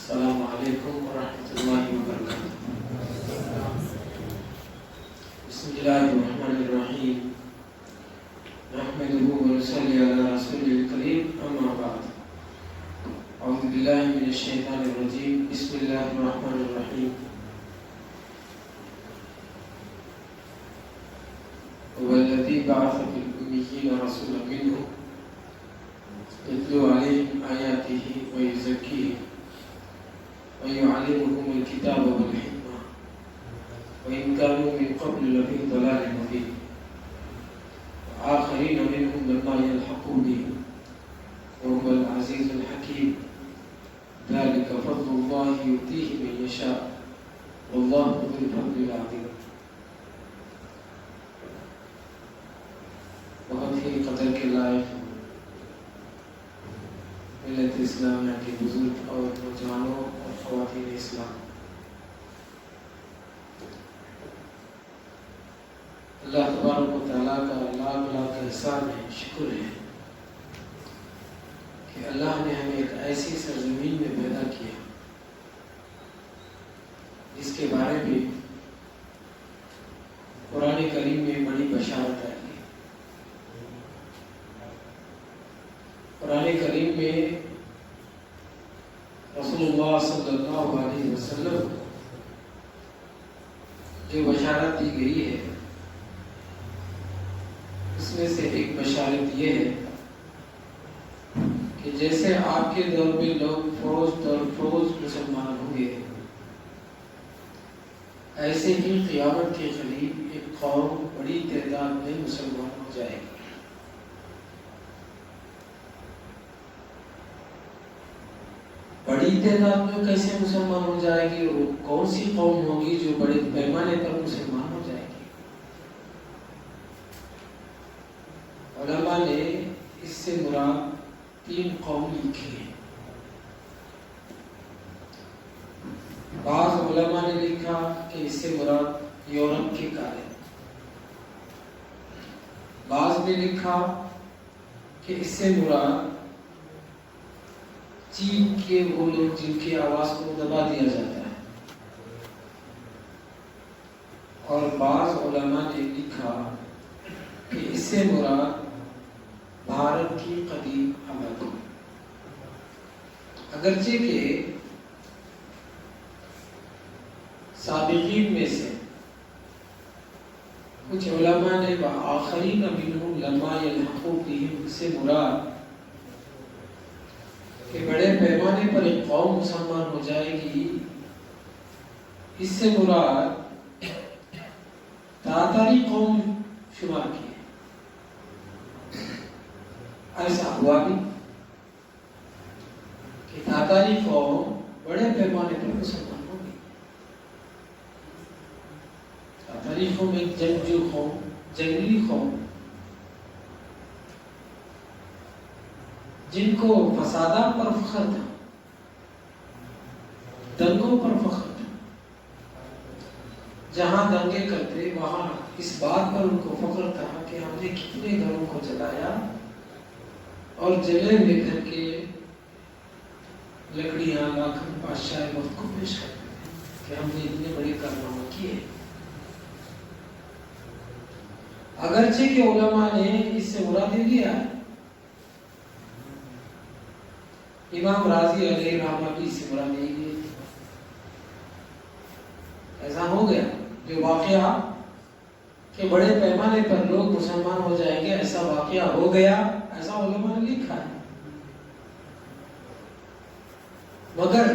السلام علیکم ورحمۃ اللہ وبرکاتہ۔ بسم اللہ الرحمن الرحیم، نحمده ونصلی علی رسول الکریم، اما بعد، اعوذ باللہ من الشیطان الرجیم، بسم اللہ الرحمن الرحیم۔ هو الذی بعث فی الأمیین رسولا منهم يتلو عليهم آياته ويزكيهم ويعلمهم الكتاب والحكمة وإن كانوا من قبل لفي ضلال مبين وآخرين منهم لما يلحقوا بهم وهو العزيز الحكيم ذلك فضل الله يؤتيه من يشاء والله ذو الفضل العظيم۔ بہت ہی قدر کے لائق ملت اسلامیہ کے بزرگ اور نوجوانوں اور خواتین اسلام، اللہ تبارک و تعالیٰ کا لاکھ لاکھ احسان ہے، شکر ہے کہ اللہ نے ہمیں ایک ایسی سرزمین میں پیدا کیا جس کے بارے میں قرآن کریم میں بڑی بشارت ہے۔ قرآن کریم میں رسول اللہ صلی اللہ علیہ وسلم جو بشارت دی گئی ہے اس میں سے ایک بشارت یہ ہے کہ جیسے آپ کے دور میں لوگ فروز در فروز مسلمان ہوئے، ایسے ہی قیامت کے قریب ایک قوم بڑی تعداد میں مسلمان ہو جائے گی۔ بڑی تعداد میں کیسے مسلمان ہو جائے گی؟ اور کون سی قوم ہوگی جو بڑے پیمانے پر مسلمان ہو جائے گی؟ علماء نے اس سے مراد 3 قوم لکھی ہیں۔ بعض علماء نے لکھا کہ اس سے مراد یورپ کے کارے، بعض نے لکھا کہ اس سے مراد چین کے وہ لوگ جن کی آواز کو دبا دیا جاتا ہے، اور بعض علماء نے لکھا کہ اس سے مراد بھارت کی قدیم آبادی۔ اگرچہ کہ سابقین میں سے کچھ علماء نے وآخرین منہم لما یلحقوا بہم سے مراد کہ بڑے پیمانے پر ایک قوم مسلمان ہو جائے گی، اس سے مراد تاتاری قوم شمار کی ہے۔ ایسا ہوا بھی کہ تاتاری قوم بڑے پیمانے پر مسلمان ہو گئی۔ تاتاری قوم ایک جنگجو قوم، جنگلی قوم، جن کو فسادات پر فخر تھا، دنگوں پر فخر تھا، جہاں دنگے کرتے وہاں اس بات پر ان کو فخر تھا کہ ہم نے کتنے گھروں کو جلایا، اور جلے ہوئے گھر کے لکڑیاں لاکھن بادشاہ وقت کو پیش کرتے تھے کہ ہم نے اتنے بڑے کارنامے کیے۔ اگرچہ کہ علماء نے اس سے مراد لیا ہے، امام راضی علیہ رحمہ کی سے مراد نہیں ہے۔ ایسا ہو گیا جو واقعہ کہ بڑے پیمانے پر لوگ مسلمان ہو جائیں گے، ایسا واقعہ ہو گیا، ایسا علماء نے لکھا ہے۔ مگر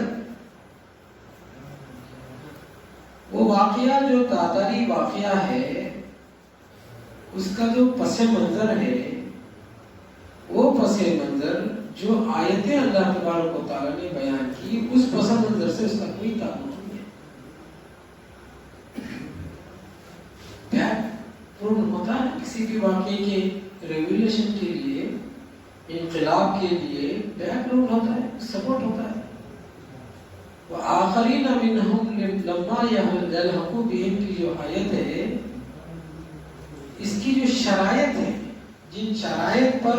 وہ واقعہ جو تاتاری واقعہ ہے، اس کا جو پس منظر ہے، وہ پس منظر جو آیتیں اللہ تبارک و تعالیٰ نے بیان کی، اس پس منظر سے اس کا کوئی تعلق نہیں ہے۔ ہوتا ہے کسی بھی واقعے کے ریگولیشن کے لیے، انقلاب کے لیے بیک گراؤنڈ ہوتا ہے، سپورٹ ہوتا ہے۔ وآخرین منہم لما یلحقوا بہم کی جو آیت ہے، اس کی جو شرائط ہے، جن شرائط پر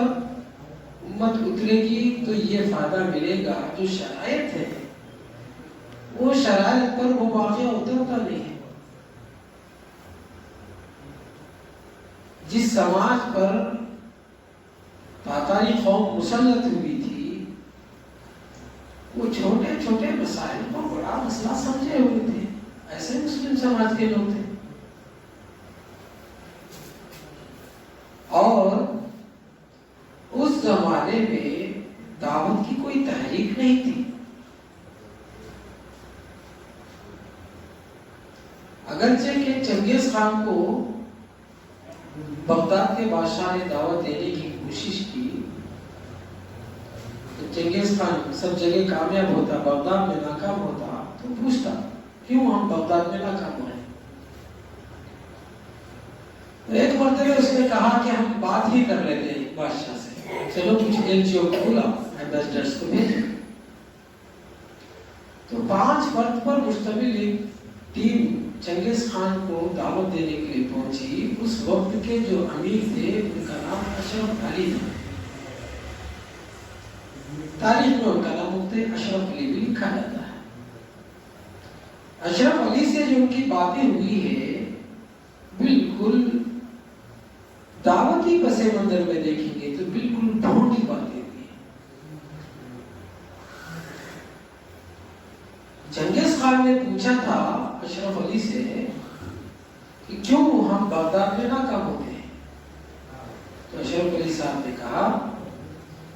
امت اترے گی تو یہ فائدہ ملے گا، جو شرائط ہے وہ شرائط پر وہ واقعہ اترتا نہیں ہے. جس سماج پر تاتاری قوم مسلط ہوئی تھی وہ چھوٹے چھوٹے مسائل کو بڑا مسئلہ سمجھے ہوئے تھے. ایسے مسلم سماج کے لوگ تھے. اور اس زمانے میں دعوت کی کوئی تحریک نہیں تھی. اگرچہ کہ چنگیز خان کو بغداد کے بادشاہ نے دعوت دینے کی کوشش کی تو چنگیز خان سب جگہ کامیاب ہوتا, بغداد میں ناکام ہوتا تو پوچھتا کیوں ہم بغداد میں ناکام ہوئے. ایک مرتبہ اس نے کہا کہ ہم بات ہی کر لیتے ہیں بادشاہ سے, چلو کچھ ایلچیو کو بلا, ایمبیسڈرز کو بھیجو. تو 5 فرد پر مشتمل ایک ٹیم چنگیز خان کو دعوت دینے کے لیے پہنچی. اس وقت کے جو امیر تھے ان کا نام اشرف علی تھا. تاریخ میں ان کا نام اشرف علی بھی لکھا جاتا ہے. اشرف علی سے جو ان کی باتیں ہوئی ہے بالکل دعوتی پس منظر میں دیکھیں گے تو بالکل ڈھونڈی باتیں ہوئی. چنگیز خان نے پوچھا تھا اشرف علی سے کہ کیوں ہم بغداد میں ناکام ہوتے ہیں. تو اشرف علی صاحب نے کہا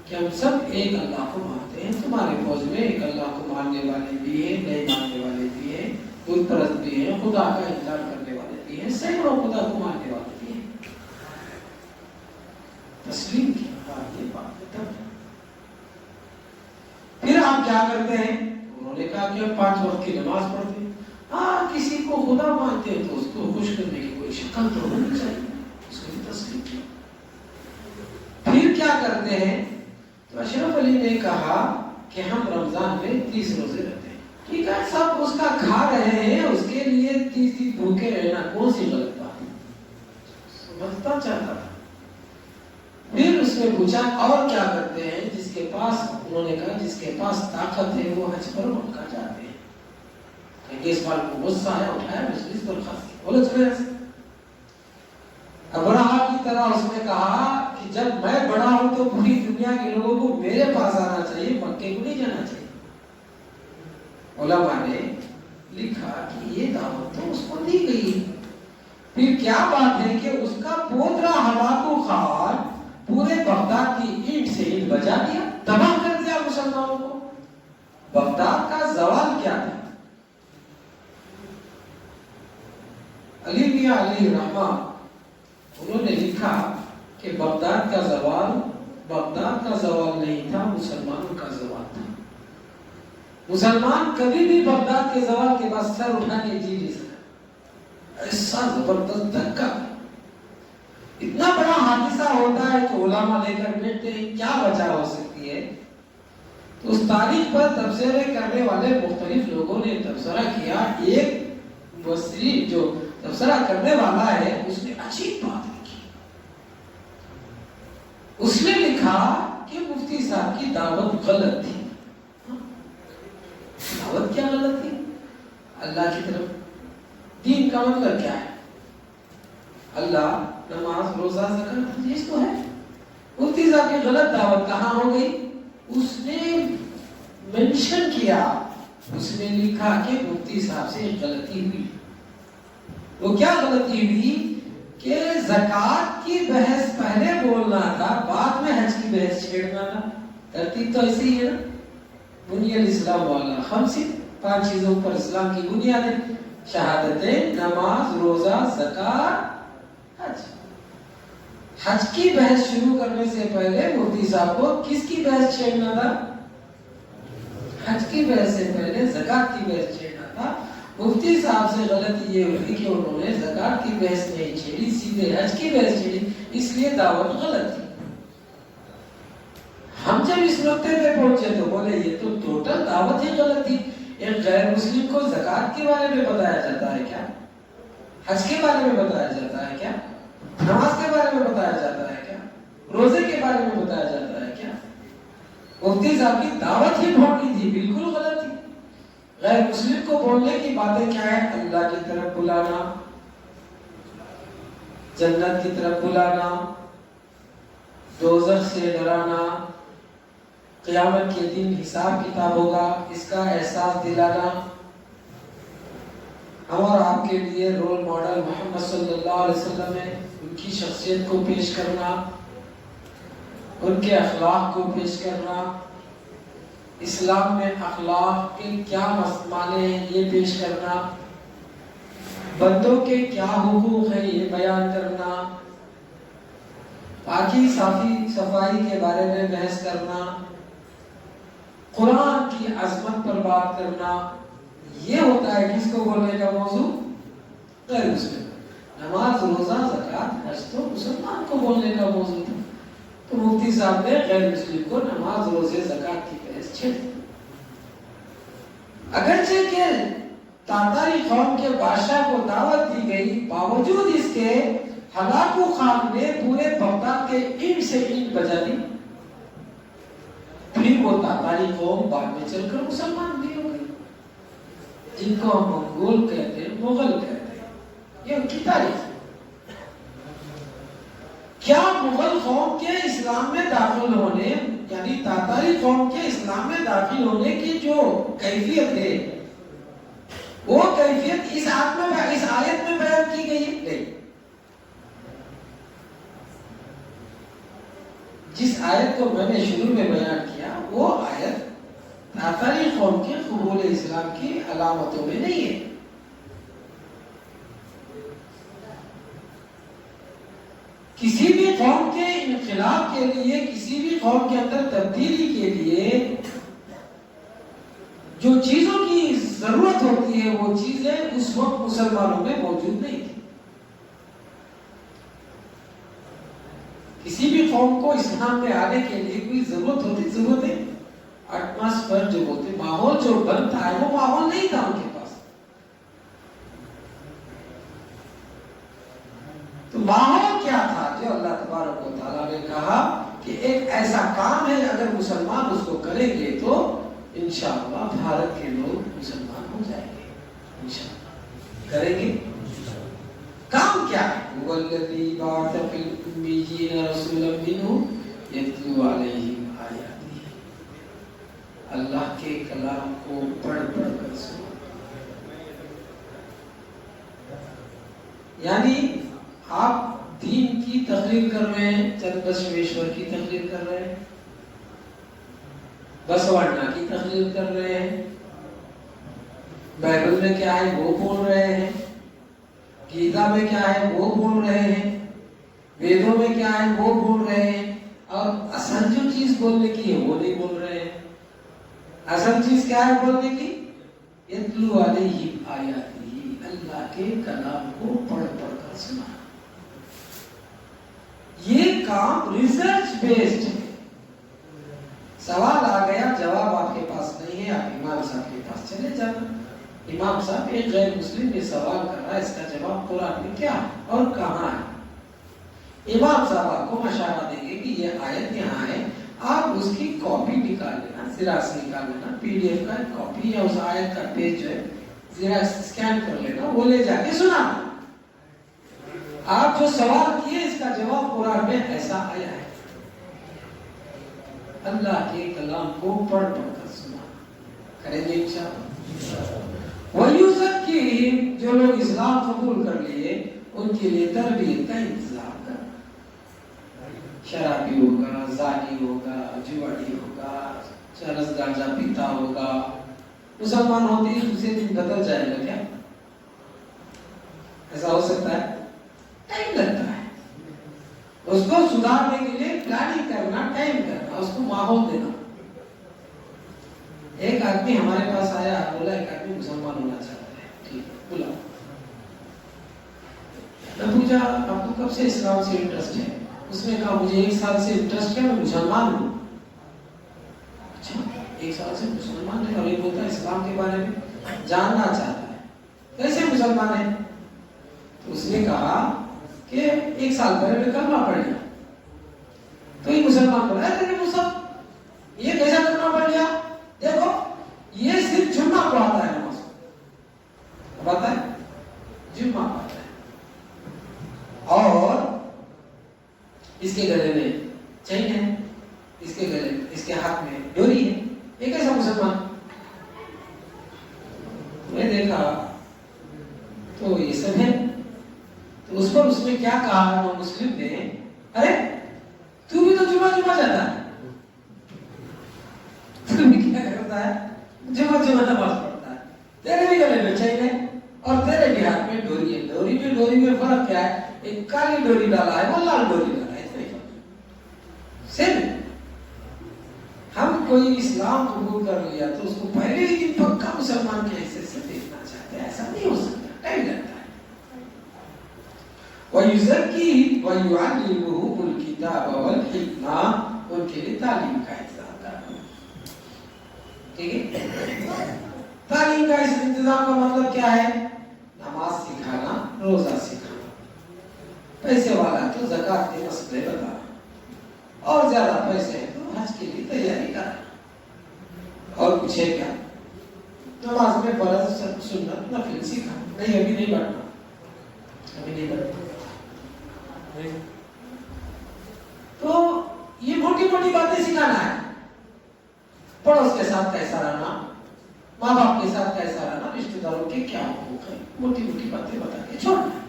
کہ ہم سب ایک اللہ کو مانتے ہیں. تمہارے فوج میں ایک اللہ کو ماننے والے بھی ہیں, نہیں ماننے والے بھی ہیں, بت پرست بھی ہیں, خدا کا انکار کرنے والے بھی ہیں, سینکڑوں خدا کو ماننے والے بھی ہیں. تسلیم کی یہ بات ہے. پھر آپ کیا کرتے ہیں؟ انہوں نے کہا کہ ہم 5 وقت کی نماز پڑھتے ہیں. ہاں کسی کو خدا مانتے ہیں تو اس کو خوش کرنے کی کوئی شکل تو ہونی چاہیے, اس کو بھی تسلیم کیا. پھر کیا کرتے ہیں؟ تو اشرف علی نے کہا کہ ہم رمضان میں 30 روزے رہتے ہیں. ٹھیک ہے, سب اس کا کھا رہے ہیں, اس کے لیے 30 دن بھوکے رہنا کون سی غلط بات ہے, سمجھتا چاہتا تھا. پھر اس نے پوچھا اور کیا کرتے ہیں؟ جس کے پاس, انہوں نے کہا جس کے پاس طاقت ہے وہ حج پر مکہ جاتے ہیں. اس بار کو غصہ آیا, اٹھایا, مجلس برخاست کی. بولے چلے ایسے ابراہ کی طرح اس نے کہا کہ جب میں بڑا ہوں تو پوری دنیا کے لوگوں کو میرے پاس آنا چاہیے, مکے کو نہیں جانا چاہیے. علماء نے لکھا کہ یہ دعوت تو اس کو دی گئی. پھر کیا بات ہے کہ اس کا پوترا ہلاکو خان پورے بغداد کی اینٹ سے اینٹ بجا دیا, تباہ کر دیا مسلمانوں کو. بغداد کا زوال کیا تھا؟ علی میاں علیہ الرحمہ انہوں نے لکھا کہ بغداد کا زوال نہیں تھا, مسلمانوں کا زوال تھا. مسلمان کبھی بھی بغداد کے زوال کے بعد سر اٹھا کے جی نہیں سکا. ایسا زبردست دھکا, اتنا بڑا حادثہ ہوتا ہے تو علماء لے کر بیٹھتے ہیں, کیا بچا ہو سکتی ہے. تو اس تاریخ پر تبصرے کرنے والے مختلف لوگوں نے تبصرہ کیا. ایک مفسر جو تبصرہ کرنے والا ہے اس نے عجیب بات لکھی. اس نے لکھا کہ مفتی صاحب کی دعوت غلط تھی. دعوت کیا غلط تھی؟ اللہ کی طرف. دین کا مطلب کیا ہے؟ اللہ, نماز, روزہ, زکات, یہ تو ہے. مفتی صاحب کی غلط دعوت کہاں ہو گئی؟ اس نے منشن کیا, اس نے لکھا کہ مفتی صاحب سے غلطی ہوئی. وہ کیا غلطی ہوئی کہ زکات کی بحث پہلے بولنا تھا, بعد میں حج کی بحث چھیڑنا تھا. ترتیب تو ایسی ہی ہے نا. بنی الاسلام والا 5 چیزوں پر اسلام کی بنیاد ہے, شہادتیں, نماز, روزہ, زکات, حج. حج کی بحث شروع کرنے سے پہلے مفتی صاحب کو کس کی بحث چھیڑنا تھا؟ حج کی بحث سے پہلے زکات کی بحث چھیڑنا تھا. مفتی صاحب سے غلطی یہ ہوئی کہ انہوں نے زکات کی بحث نہیں چھیڑی, سیدھے حج کی بحث چھیڑی, اس لیے دعوت غلط تھی. ہم جب اس نقطے پہ پہنچے تو بولے یہ تو ٹوٹل دعوت ہی غلط تھی. ایک غیر مسلم کو زکات کے بارے میں بتایا جاتا ہے کیا؟ حج کے بارے میں بتایا جاتا ہے کیا؟ نماز کے بارے میں بتایا جاتا ہے کیا؟ روزے کے بارے میں بتایا جاتا ہے کیا؟ مفتی صاحب کی دعوت ہی ڈھونڈی تھی, بالکل غلط تھی. غیر مسلم کو بولنے کی باتیں کیا ہے؟ اللہ کی طرف بلانا، جنت کی طرف بلانا، دوزخ سے ڈرانا، قیامت کے دن حساب کتاب ہوگا اس کا احساس دلانا، ہم اور آپ کے لیے رول ماڈل محمد صلی اللہ علیہ وسلم ہے، ان کی شخصیت کو پیش کرنا، ان کے اخلاق کو پیش کرنا، اسلام میں اخلاق کے کیا معنی ہیں یہ پیش کرنا، بندوں کے کیا حقوق ہیں یہ بیان کرنا، پاکی صفائی کے بارے میں بحث کرنا، قرآن کی عظمت پر بات کرنا، یہ ہوتا ہے کس کو بولنے کا موضوع؟ غیر مسلم۔ نماز، روزہ، زکوٰۃ، حج تو مسلمان کو بولنے کا موضوع تھا، تو مفتی صاحب نے غیر مسلم کو نماز، روزے، زکوٰۃ کی بحث چھیڑ دی۔ اگرچہ کہ تاتاری قوم کے بادشاہ کو دعوت دی گئی، باوجود اس کے ہلاکو خان نے پورے بغداد کے اینٹ سے اینٹ بجا دی، پھر وہ تاتاری قوم بعد میں چل کر مسلمان بھی ہو گئی، جن کو ہم منگول کہتے ہیں، مغل کہتے ہیں، یہ ان کی تاریخ ہے۔ کیا مغل قوم کے اسلام میں داخل ہونے، یعنی تاتاری قوم کے اسلام میں داخل ہونے کی جو کیفیت ہے، وہ کیفیت اس آیت میں بیان کی گئی ہے؟ نہیں۔ جس آیت کو میں نے شروع میں بیان کیا، وہ آیت تاتاری قوم کے قبول اسلام کی علامتوں میں نہیں ہے۔ کسی بھی قوم کے انقلاب کے لیے، کسی بھی قوم کے اندر تبدیلی کے لیے جو چیزوں کی ضرورت ہوتی ہے، وہ چیزیں اس وقت مسلمانوں میں موجود نہیں تھی۔ کسی بھی قوم کو اسلام میں آنے کے لیے کوئی ضرورت ہوتی، ضرورتیں ایٹماسفیئر جو ہوتے، ماحول جو بنتا ہے، وہ ماحول نہیں تھا ان کے پاس۔ تو ماحول کیا تھا جو اللہ تبارک و تعالیٰ نے کہا کہ ایک ایسا کام ہے، اگر مسلمان اس کو کریں گے تو انشاءاللہ بھارت کے لوگ مسلمان ہو جائیں گے، انشاءاللہ کریں گے۔ کام کیا ہے؟ وَالَّذِي بَعَثَ فِي الْأُمِّيِّينَ رَسُولًا مِّنْهُمْ يَتْلُو عَلَيْهِمْ آيَاتِهِ، اللہ کے کلام کو پڑھ پڑھ کر سنا، یعنی آپ دین کی تقریر کر رہے ہیں، چند بسویشور کی تقریر کر رہے ہیں، بسوانا کی تقریر کر رہے ہیں، بائبل میں کیا ہے وہ بول رہے ہیں، گیتا میں کیا ہے وہ بول رہے ہیں، ویدوں میں کیا ہے وہ بول رہے ہیں، اور اصل جو چیز بولنے کی ہے وہ نہیں بول رہے ہیں۔ اصل چیز کیا ہے بولنے کی؟ یتلو علیہم آیاتہ، اللہ کے کلام کو پڑھ پڑھ کر سنا۔ یہ کام ریسرچ بیسڈ ہے۔ سوال آ گیا، جواب آپ کے پاس نہیں ہے، آپ امام صاحب کے پاس چلے جانا۔ امام صاحب ایک غیر مسلم یہ سوال کر رہا ہے، اس کا جواب قرآن میں کیا اور کہاں ہے؟ امام صاحب آپ کو مشورہ دیں گے کہ یہ آیت یہاں ہے، آپ اس کی کاپی نکال لینا، زیراکس نکال لینا، پی ڈی ایف کا کاپی یا اس آیت کا پیج جو ہے زیراکس اسکین کر لینا، وہ لے جا کے سنانا۔ آپ جو سوال کیے اس کا جواب قرآن میں ایسا آیا ہے۔ اللہ کے کلام کو پڑھ پڑھ کر سنا کریں گے انشاءاللہ۔ وَيُزَكِّيهِمْ، جو لوگ اسلام قبول کر لیے ان کے لیے تربیت کا انتظام کر، شرابی ہوگا، زانی ہوگا، جواری ہوگا، چرس گانجا پیتا ہوگا، مسلمان ہوتے ہی دوسرے دن بدل جائے گا کیا؟ ایسا ہو سکتا ہے؟ ٹائم لگتا ہے اس کو سدھارنے کے لیے، پلاننگ کرنا، ٹائم کرنا، اس کو ماحول دینا۔ ایک آدمی ہمارے پاس آیا، بولا ایک آدمی مسلمان ہونا چاہتا ہے، ٹھیک ہے بولا۔ میں پوچھا آپ کو کب سے اسلام سے انٹرسٹ ہے؟ اس نے کہا مجھے 1 سال سے انٹرسٹ ہے، میں مسلمان ہوں۔ اچھا 1 سال سے مسلمان ہے، اور یہ بولتا ہے اسلام کے بارے میں جاننا چاہتا ہے، کیسے مسلمان ہے؟ تو اس نے کہا کہ 1 سال پہلے میں کلمہ پڑھ لیا تو یہ مسلمان بنا ہے۔ لیکن وہ سب یہ کیسا کلمہ پڑھ لیا؟ دیکھو یہ صرف جمعہ پڑھاتا ہے، تمہیں دیکھا تو یہ سب ہے. تو اس پر اس نے کیا کہا امام مسلم نے, ارے تو بھی تو جمعہ جاتا ہے, تو بھی کیا کرتا ہے, جمعہ نماز پڑھتا ہے, تیرے بھی گلے میں چین ہے اور تیرے بھی ہاتھ میں ڈوری ہے. ڈوری میں فرق کیا ہے, ایک کالی ڈوری ڈالا ہے, وہ لال ڈوری ڈالا ہے, صرف ہم کوئی اسلام قبول کر لیا تو اس کو پہلے ہی پکا مسلمان کے حیثیت سے دیکھنا چاہتے ہیں, ایسا نہیں ہو سکتا, ٹائم لگتا ہے. وَيُزَكِّيهِمْ وَيُعَلِّمُهُمُ الْكِتَابَ وَالْحِكْمَةَ, ان کے لیے تعلیم کا انتظام کرنا. ٹھیک ہے, تعلیم کا اس انتظام کا مطلب کیا ہے, نماز سکھانا, روزہ سکھانا, پیسے والا تو زکات کے مسئلے بتانا, اور زیادہ پیسے ہیں تو حج کے لیے تیاری کرنا, اور کچھ ہے کیا, نماز میں فرض سنت نفل سکھانا. نہیں ابھی نہیں پڑھنا, ابھی نہیں پڑھنا. تو یہ موٹی موٹی باتیں سکھانا ہے, پڑوس کے ساتھ کیسا رہنا, ماں باپ کے ساتھ کیسا رہنا, رشتہ داروں کے کیا حقوق ہے, موٹی موٹی باتیں بتا کے چھوڑنا ہے.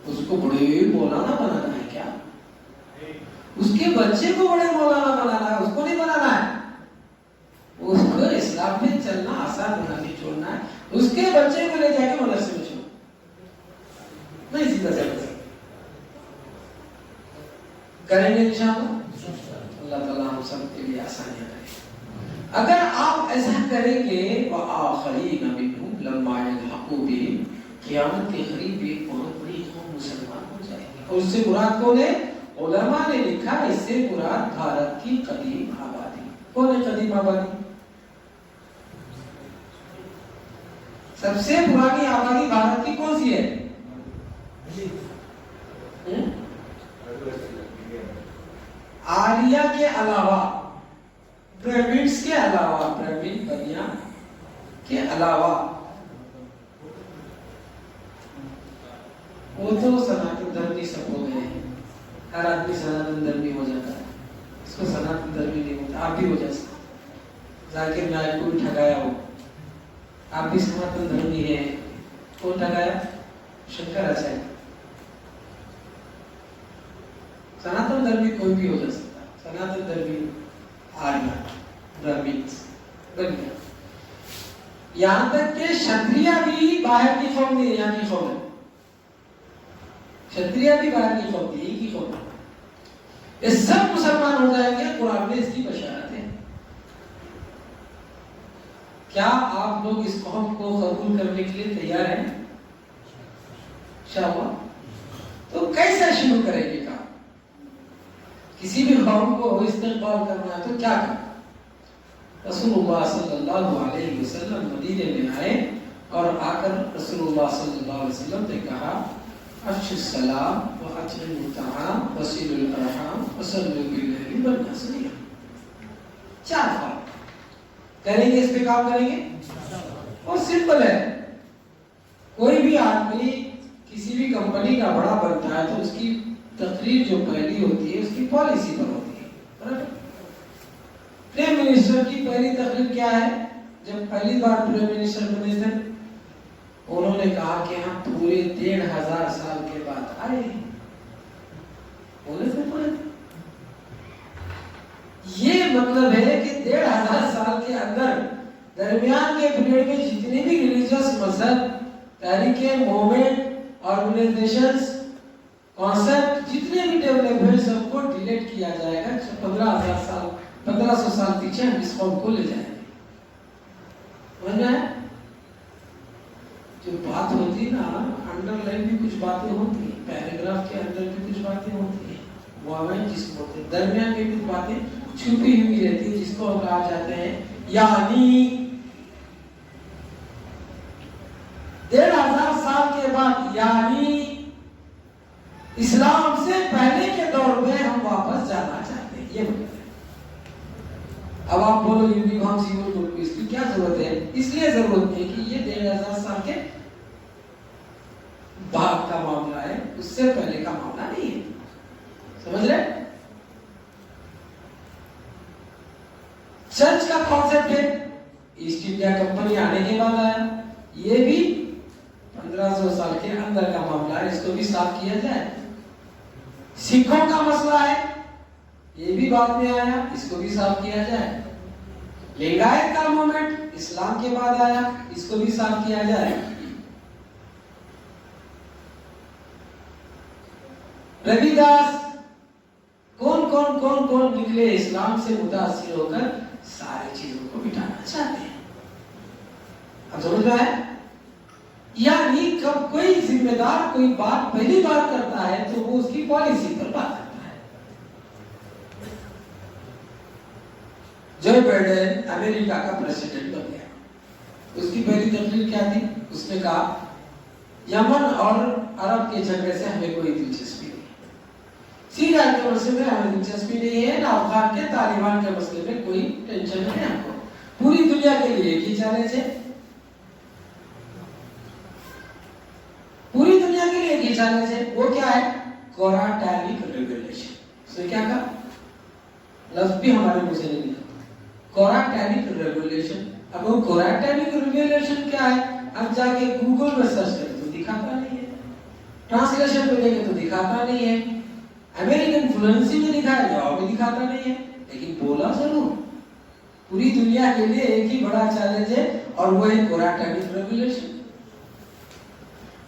اس کو بڑے مولانا بنانا ہے کیا, اس کے بچے کو بڑے مولانا بنانا ہے, اس کو نہیں بنانا ہے. اس کو اسلام میں چلنا آسان بنا کے چھوڑنا ہے. اس کے بچے کو لے جا کے مدرسے میں چھوڑنا, نہیں سیدھا چل کریں گے انشاءاللہ. اللہ تعالیٰ ہم سب کے لیے آسانیاں کرے. اگر آپ ایسا کریں گے, وَآخَرِينَ مِنْهُمْ لَمَّا يَلْحَقُوا بِهِمْ, قیامت کے قریب ایک بہت بڑی قوم مسلمان ہو جائے گی. اور اس سے مراد کون ہے, علماء نے لکھا اس سے مراد بھارت کی قدیم آبادی. کون ہے قدیم آبادی؟ سب سے پرانی آبادی بھارت کی کون سی ہے؟ آریہ کے علاوہ, برہمنس کے علاوہ, برہمن بنیا کے علاوہ, وہ تو سناتن دھرمی سب ہو گئے ہیں. ہر آدمی سناتن دھرمی ہو جاتا ہے, اس کو سناتن دھرمی نہیں ہوتا. آپ بھی ہو جا سکتے, ذاکر نائک کو بھی ٹھگایا ہو, آپ بھی سناتن دھرمی ہیں. کون ٹھگایا؟ شنکر آچاریہ. سناتن دھرمی کوئی بھی ہو جا سکتا, سناتن دھرمی آریہ, برہمنس بن گیا. یہاں تک کہ شتریہ بھی باہر کی قوم نہیں, یہاں کی قوم ہے. شتریہ بھی باہر کی قوم نہیں, یہی کی قوم ہے. یہ سب مسلمان ہو جائیں گے, قرآن میں اس کی بشارت ہے. کیا آپ لوگ اس قوم کو قبول کرنے کے لیے تیار ہیں؟ انشاءاللہ. تو کیسا شروع کریں گے کام؟ کسی بھی قوم کو استقبال کرنا ہے تو کیا کرنا؟ رسول اللہ صلی اللہ علیہ وسلم مدینے میں آئے, اور آ کر رسول اللہ صلی اللہ علیہ وسلم نے کہا, افشوا السلام واطعموا الطعام وصلوا الارحام وصلوا باللیل والناس نیام. 4 بات کریں گے, اس پہ کام کریں گے. اور سمپل ہے, کوئی بھی آدمی کسی بھی کمپنی کا بڑا بنتا ہے تو اس کی تقریر جو پہلی ہوتی ہے اس کی پالیسی پر ہوتی ہے. پرائم منسٹر کی پہلی تقریر کیا ہے؟ جب پہلی بار پرائم منسٹر بنے تھے, انہوں نے کہا کہ ہم پورے 1500 سال کے بعد آئے ہیں. بولے تھے پورے, یہ مطلب ہے کہ 1500 سال کے اندر درمیان کے پیریڈ میں جتنے بھی ریلیجیس مذہب, تحریکیں, موومنٹ, آرگنائزیشنز, کانسیپٹ جتنے بھی ڈیولپ ہوئے سب کو ڈیلیٹ کیا جائے گا. 1500 سال پیچھے ہم اس قوم کو لے جائیں گے. سمجھ میں جو بات ہوتی نا, انڈر لائن بھی کچھ باتیں ہوتی ہیں, پیراگراف کے اندر بھی کچھ باتیں ہوتی ہیں, موومنٹ جس کو ہوتے ہیں, درمیان میں کچھ باتیں چھپی ہوئی رہتی ہیں جس کو ہم کہا جاتے ہیں. یعنی 1500 سال کے بعد, یعنی اسلام سے پہلے کے دور میں ہم واپس جانا چاہتے ہیں. یہ مطلب ہے. اب آپ بولو یونیورسٹی کو اس کی کیا ضرورت ہے؟ اس لیے ضرورت ہے کہ یہ 1500 سال کے بعد کا معاملہ ہے, اس سے پہلے کا معاملہ نہیں ہے. سمجھ رہے؟ چرچ کا کانسیپٹ ہے ایسٹ انڈیا کمپنی آنے کے بعد آیا, یہ بھی 1500 سال کے اندر کا معاملہ ہے، اس کو بھی صاف کیا جائے۔ سکھوں کا مسئلہ ہے، یہ بھی بعد میں آیا، اس کو بھی صاف کیا جائے۔ لنگایت کا مومنٹ اسلام کے بعد آیا، اس کو بھی صاف کیا جائے۔ روی داس، کون کون کون کون نکلے اسلام سے متاثر ہو کر ساری چیزوں کو مٹانا چاہتے ہیں۔ اب سمجھ رہا ہے؟ یعنی کب کوئی ذمہ دار کوئی بات پہلی بار کرتا ہے تو وہ اس کی پالیسی پر بات کرتا ہے۔ جو بائیڈن امریکہ کا پریزیڈنٹ بن گیا، اس کی پہلی تقریر کیا تھی؟ اس نے کہا یمن اور عرب کے جھگڑے سے ہمیں کوئی دلچسپی نہیں، سیریا کے مسئلے میں ہمیں دلچسپی نہیں ہے، نہ افغان کے طالبان کے مسئلے میں کوئی ٹینشن نہیں ہم کو، پوری دنیا کے لیے ایک ہی چیلنج ہے، پوری دنیا کے لیے ایک ہی چیلنج ہے، وہ کیا ہے؟ Quranic regulation. اس نے کیا کہا؟ لفظ بھی ہمارے منہ سے نہیں نکلتا، قرآنک ریگولیشن۔ اب وہ قرآنک ریگولیشن کیا ہے؟ اب جا کے گوگل میں سرچ کریں تو دکھاتا نہیں ہے، ٹرانسلیشن پہ دیکھیں تو دکھاتا نہیں ہے، امریکن فلوئنسی میں دکھایا جواب میں دکھاتا نہیں ہے، لیکن بولا ضرور۔ پوری دنیا کے لیے ایک ہی بڑا چیلنج ہے اور وہ ہے قرآنک ریگولیشن۔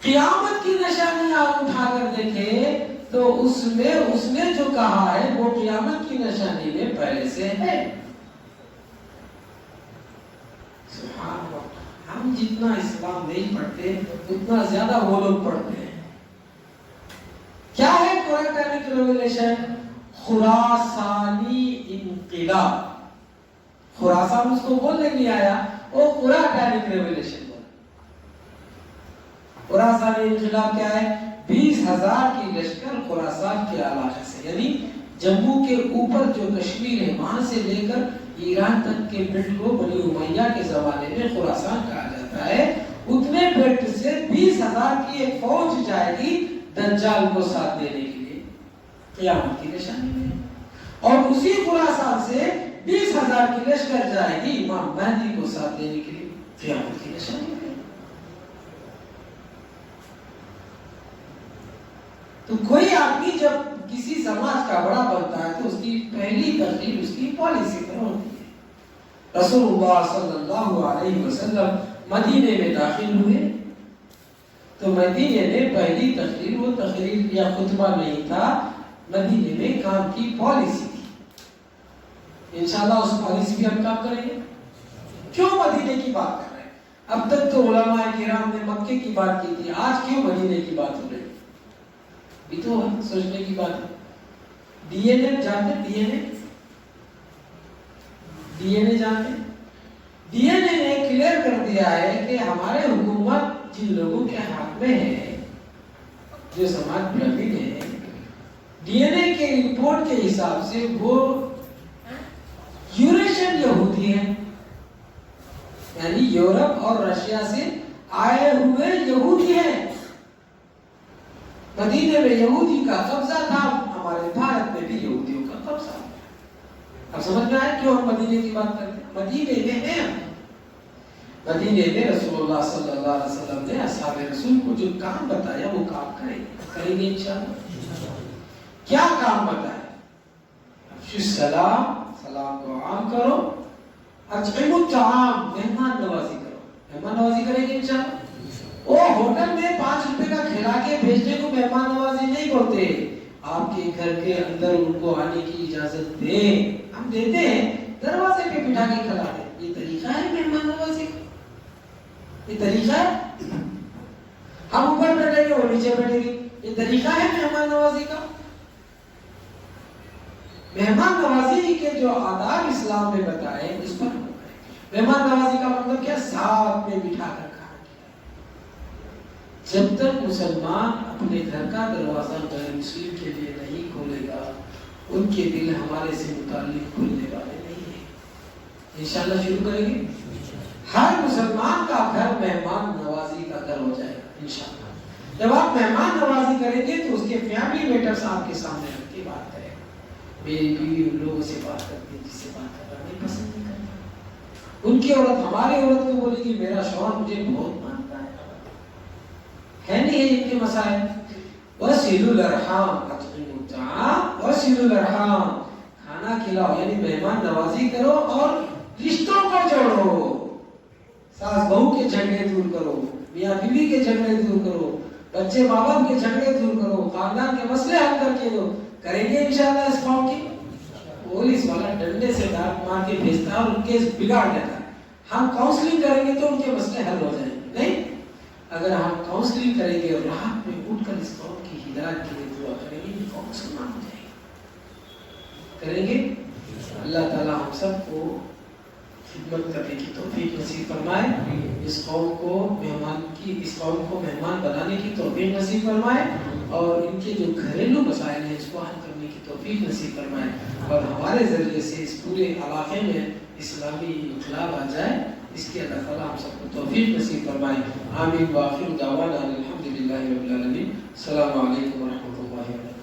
قیامت کی نشانیاں آپ اٹھا کر دیکھیں تو اس نے جو کہا ہے وہ قیامت کی نشانی میں پہلے سے ہے۔ سبحان اللہ، ہم جتنا اسلام نہیں پڑھتے اتنا زیادہ وہ لوگ پڑھتے ہیں۔ کیا ہے قرآنک ریگولیشن؟ خراسانی انقلاب۔ خراسان اس کو بولنے نہیں آیا، وہ قرآنک ریگولیشن۔ خراسانی انقلاب کیا ہے؟ 20,000 کی لشکر خراسان کے علاقے سے، یعنی جموں کے اوپر جو کشمیر ہے وہاں سے لے کر ایران تک کے بیلٹ کو بنی امیہ کے زمانے میں خراسان کہا جاتا ہے، اتنے بیلٹ سے 20,000 کی ایک فوج جائے گی دجال کو ساتھ دینے کے لیے، قیامت کی نشانی میں۔ اور اسی خراسان سے 20,000 کی لشکر جائے گی امام مہدی کو ساتھ دینے کے لیے، قیامت کی نشانی میں۔ تو کوئی آدمی جب کسی سماج کا بڑا بنتا ہے تو اس کی پہلی ترغیب اس کی پالیسی پر ہوتی ہے۔ رسول اللہ صلی اللہ علیہ وسلم مدینے میں داخل ہوئے تو مدینے میں پہلی تقریر وہ تقریر یا خطبہ نہیں تھا، مدینے میں کام کی پالیسی تھی۔ انشاءاللہ اس پالیسی بھی ہم کام کریں گے۔ کیوں مدینے کی بات کر رہے ہیں؟ اب تک تو علماء کرام نے مکے کی بات کی تھی، آج کیوں مدینے کی بات ہو رہی ہے؟ یہ تو سوچنے کی بات ہے۔ ڈی این اے جانتے؟ ڈی این اے جانتے؟ ڈی این اے نے کلیئر کر دیا ہے کہ ہمارے حکومت جن لوگوں کے ہاتھ میں ہے، جو سماج پرابھین ہے، ڈی این اے کے رپورٹ کے حساب سے وہ یوریشین یہودی ہیں، یعنی یورپ اور رشیا سے آئے ہوئے یہودی ہیں۔ مدینے میں یہودی کا قبضہ تھا، ہمارے بھارت میں بھی یہودیوں کا قبضہ۔ اب سمجھ میں آئے کیوں ہم مدینے کی بات کرتے ہیں؟ مدینے میں ہیں، مدینے میں رسول اللہ صلی اللہ علیہ وسلم نے اصحاب رسول کو جو کام بتایا وہ کام کریں گے انشاءاللہ۔ کیا کام بتایا؟ السلام، سلام کو عام کرو، اطعموا الطعام، مہمان نوازی کرو، مہمان نوازی کریں گے انشاءاللہ۔ وہ ہوٹل میں 5 روپے کا کھلا کے بھیجنے کو مہمان نوازی نہیں بولتے، آپ کے گھر کے اندر ان کو آنے کی اجازت دیں، ہم دیتے ہیں، دروازے پہ بٹھا کے کھلا دیں۔ یہ طریقہ ہے مہمان نوازی کا؟ یہ طریقہ ہے؟ ہم اوپر بیٹھیں گے وہ نیچے بیٹھیں گے، یہ طریقہ ہے مہمان نوازی کا؟ مہمان نوازی کے جو آداب اسلام میں بتائے اس پر مہمان نوازی کا مطلب کیا؟ ساتھ میں بٹھا کر کھانا کھلانا۔ جب تک مسلمان اپنے گھر کا دروازہ غیر مسلم کے لیے نہیں کھولے گا، ان کے دل ہمارے سے متعلق کھلنے والے نہیں ہیں۔ انشاءاللہ شروع کریں گے۔ ہر مسلمان کا گھر مہمان نوازی کا گھر ہو جائے گا انشاءاللہ۔ جب آپ مہمان نوازی کریں گے تو اس کے فیملی میٹرز آپ کے سامنے رکھ کے بات کریں۔ میری بیوی ان لوگوں سے بات کرتی ہے جس سے بات کرنا میں پسند نہیں کرتا، ان کی عورت ہماری عورت کو بولے گی میرا شوہر مجھے بہت مانتا ہے نہیں ہے ان کے مسائل. وَصِلُوا الْأَرْحَامَ أَطْعِمُوا الطَّعَامَ وَصِلُوا الْأَرْحَامَ کھانا کھلاؤ یعنی مہمان نوازی کرو اور رشتوں کو جوڑو. ساس بہو کے جھگڑے دور کرو, میاں بیوی کے جھگڑے دور کرو, بچے ماں باپ کے جھگڑے دور کرو, خاندان کے مسئلے حل کر کے دو. کریں گے انشاءاللہ اس قوم کی. پولیس والا ڈنڈے سے ڈانٹ مار کے بھیجتا ہے اور ان کیس بگاڑ دیتا ہے. ہم کاؤنسلنگ کریں گے تو ان کے مسئلے حل ہو جائیں گے. نہیں, اگر ہم کاؤنسلنگ کریں گے اور رات میں اٹھ کر اس قوم کی ہدایت کے لیے دعا کریں گے یہ قوم مسلمان ہو جائے گی. کریں گے. اللہ تعالی ہم سب کو خدمت کرنے کی توفیق نصیب فرمائے. اس قوم کو مہمان بنانے کی توفیق نصیب فرمائے اور ان کے جو گھریلو مسائل ہیں اس کو حل کرنے کی توفیق نصیب فرمائے اور ہمارے ذریعے سے اس پورے علاقے میں اسلامی انقلاب آ جائے. اس کے اللہ تعالیٰ ہم سب کو توفیق نصیب فرمائے. آمین. وآخر دعوانا الحمدللہ رب العالمین. السلام علیکم ورحمۃ اللہ وبرکاتہ.